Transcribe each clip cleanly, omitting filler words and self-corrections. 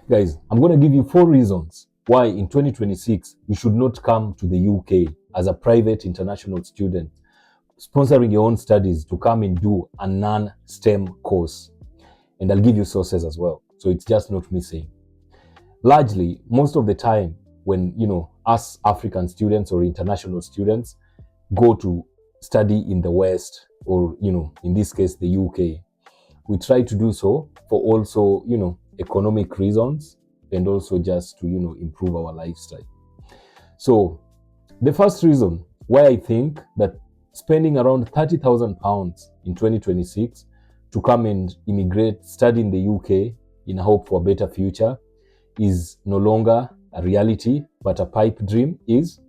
Guys, I'm going to give you 4 reasons why in 2026 you should not come to the UK as a private international student, sponsoring your own studies to come and do a non-STEM course. And I'll give you sources as well. So it's just not me saying. Largely, most of the time, when us African students or international students go to study in the West, or in this case the UK, we try to do so for also economic reasons, and also just to improve our lifestyle. So the first reason why I think that spending around £30,000 in 2026 to come and immigrate, study in the UK in a hope for a better future is no longer a reality, but a pipe dream is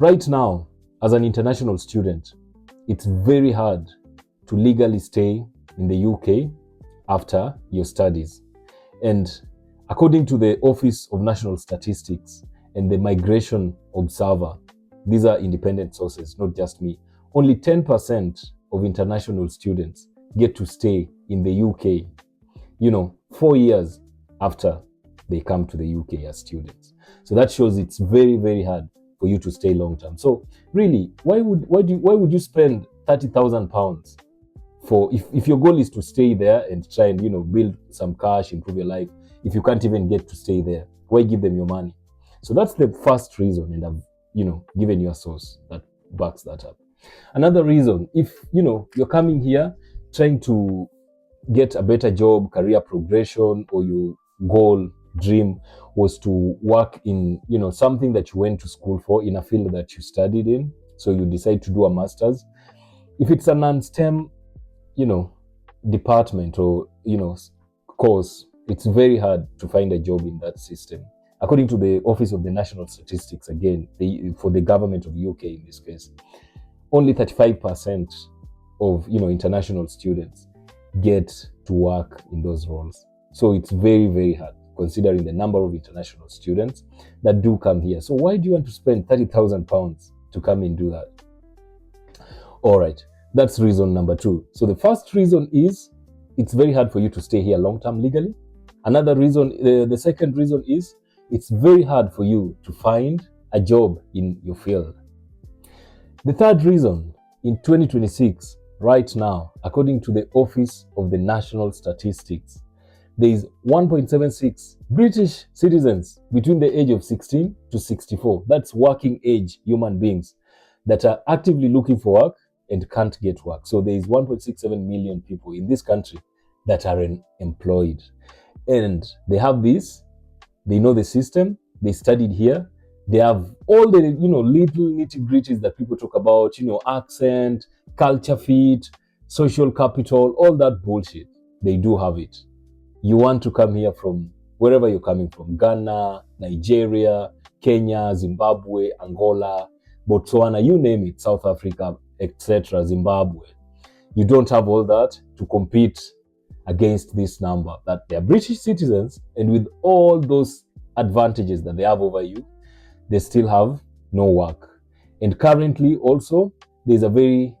right now. As an international student, it's very hard to legally stay in the UK after your studies. And according to the Office of National Statistics and the Migration Observer, these are independent sources, not just me, only 10% of international students get to stay in the UK, 4 years after they come to the UK as students. So that shows it's very, very hard for you to stay long term. So really, why would you spend £30,000 for if your goal is to stay there and try and build some cash, improve your life? If you can't even get to stay there, why give them your money? So that's the first reason, and I've given you a source that backs that up. Another reason, if you're coming here trying to get a better job, career progression, or your goal, dream was to work in something that you went to school for, in a field that you studied in, so you decide to do a master's. If it's a non-STEM department or course, it's very hard to find a job in that system. According to the Office of the National Statistics, again, for the government of UK in this case, only 35% of international students get to work in those roles. So it's very, very hard, considering the number of international students that do come here. So why do you want to spend £30,000 to come and do that? All right, that's reason number 2. So the first reason is it's very hard for you to stay here long-term legally. Another reason, the second reason is it's very hard for you to find a job in your field. The third reason, in 2026, right now, according to the Office of the National Statistics, there is 1.76 British citizens between the age of 16 to 64. That's working age human beings that are actively looking for work and can't get work. So there is 1.67 million people in this country that are employed. And they have this, they know the system, they studied here, they have all the little nitty-gritties that people talk about, accent, culture fit, social capital, all that bullshit. They do have it. You want to come here from wherever you're coming from, Ghana, Nigeria, Kenya, Zimbabwe, Angola, Botswana, you name it, South Africa, etc., Zimbabwe. You don't have all that to compete against this number, that they're British citizens, and with all those advantages that they have over you, they still have no work. And currently also, there's a very,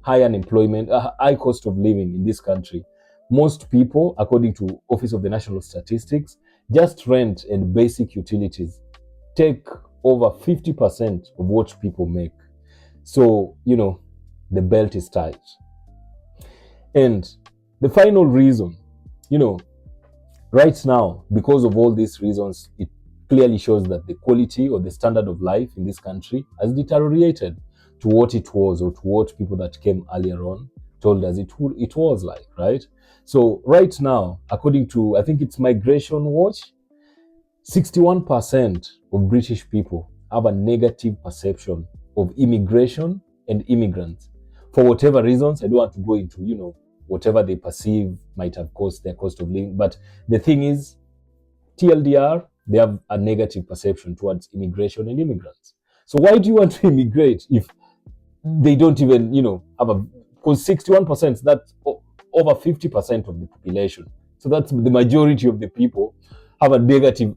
high unemployment, a high cost of living in this country. Most people, according to Office of the National Statistics, just rent and basic utilities take over 50% of what people make. So, the belt is tight. And the final reason, right now, because of all these reasons, it clearly shows that the quality or the standard of life in this country has deteriorated to what it was, or to what people that came earlier on told us it was like, right? So right now, according to, I think it's Migration Watch, 61% of British people have a negative perception of immigration and immigrants. For whatever reasons, I don't want to go into, whatever they perceive might have caused their cost of living. But the thing is, TLDR, they have a negative perception towards immigration and immigrants. So why do you want to immigrate if they don't even, have a, because 61%, that's over 50% of the population. So that's the majority of the people have a negative,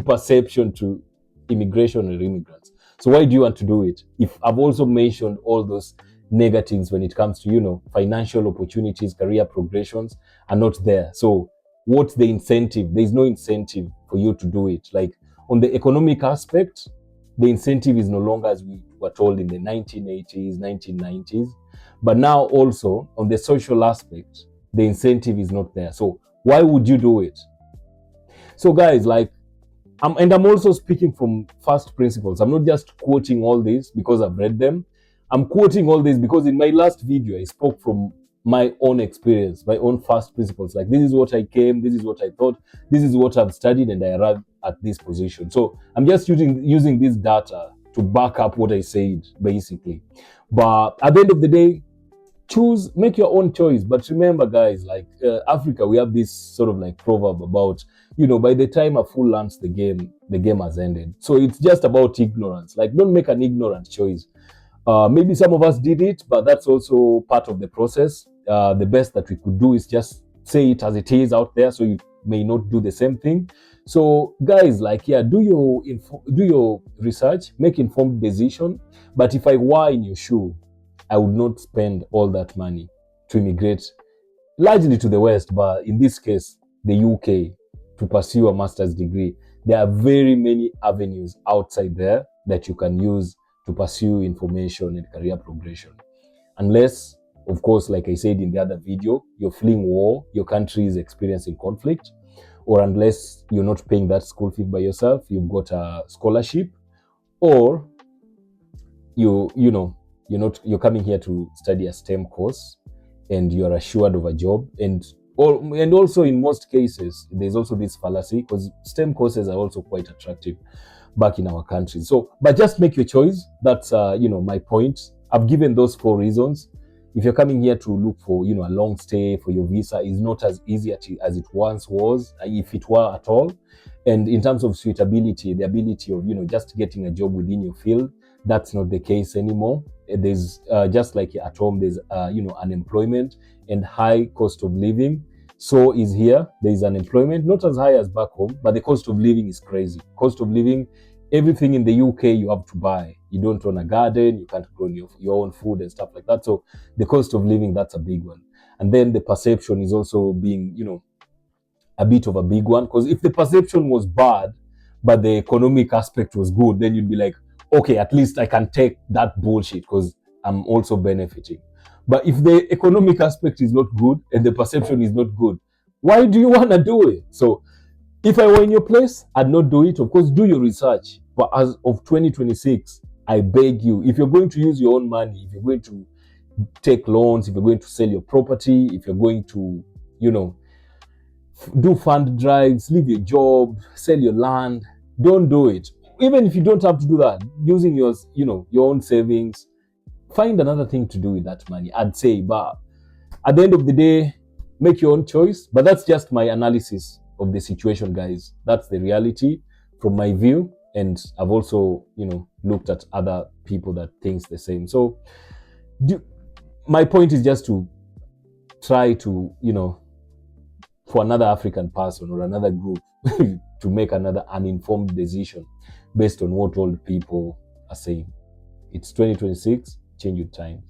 perception to immigration and immigrants. So why do you want to do it? If I've also mentioned all those negatives when it comes to, financial opportunities, career progressions are not there. So what's the incentive? There's no incentive for you to do it. Like on the economic aspect, the incentive is no longer as we were told in the 1980s, 1990s. But now also on the social aspect, the incentive is not there. So why would you do it? So guys, like, I'm also speaking from first principles. I'm not just quoting all this because I've read them. I'm quoting all this because in my last video, I spoke from my own experience, my own first principles. Like, this is what I came, this is what I thought, this is what I've studied, and I arrived at this position. So I'm just using this data to back up what I said, basically. But at the end of the day, make your own choice. But remember, guys, like Africa, we have this sort of like proverb about, by the time a fool learns the game has ended. So it's just about ignorance. Like, don't make an ignorant choice. Maybe some of us did it, but that's also part of the process. The best that we could do is just say it as it is out there, so you may not do the same thing. So guys, like, yeah, do your research, make informed decision. But if I were in your shoe, I would not spend all that money to immigrate, largely to the West, but in this case, the UK, to pursue a master's degree. There are very many avenues outside there that you can use to pursue information and career progression. Unless, of course, like I said in the other video, you're fleeing war, your country is experiencing conflict, or unless you're not paying that school fee by yourself, you've got a scholarship, or you're coming here to study a STEM course and you're assured of a job. And also in most cases, there's also this fallacy, because STEM courses are also quite attractive back in our country. So, but just make your choice. That's my point. I've given those 4 reasons. If you're coming here to look for a long stay for your visa, is not as easy as it once was, if it were at all. And in terms of suitability, the ability of just getting a job within your field, that's not the case anymore. There's just like at home, there's unemployment and high cost of living. So is here. There is unemployment, not as high as back home, but the cost of living is crazy. Cost of living, everything in the UK you have to buy. You don't own a garden, you can't grow your own food and stuff like that. So the cost of living, that's a big one. And then the perception is also being, a bit of a big one. Because if the perception was bad, but the economic aspect was good, then you'd be like, okay, at least I can take that bullshit because I'm also benefiting. But if the economic aspect is not good and the perception is not good, why do you want to do it? So if I were in your place, I'd not do it. Of course, do your research. But as of 2026, I beg you, if you're going to use your own money, if you're going to take loans, if you're going to sell your property, if you're going to, do fund drives, leave your job, sell your land, don't do it. Even if you don't have to do that, using your own savings, find another thing to do with that money, I'd say. But at the end of the day, make your own choice. But that's just my analysis of the situation, guys. That's the reality from my view. And I've also, looked at other people that thinks the same. So my point is just to try to, for another African person or another group to make another uninformed decision based on what old people are saying. It's 2026, change your time.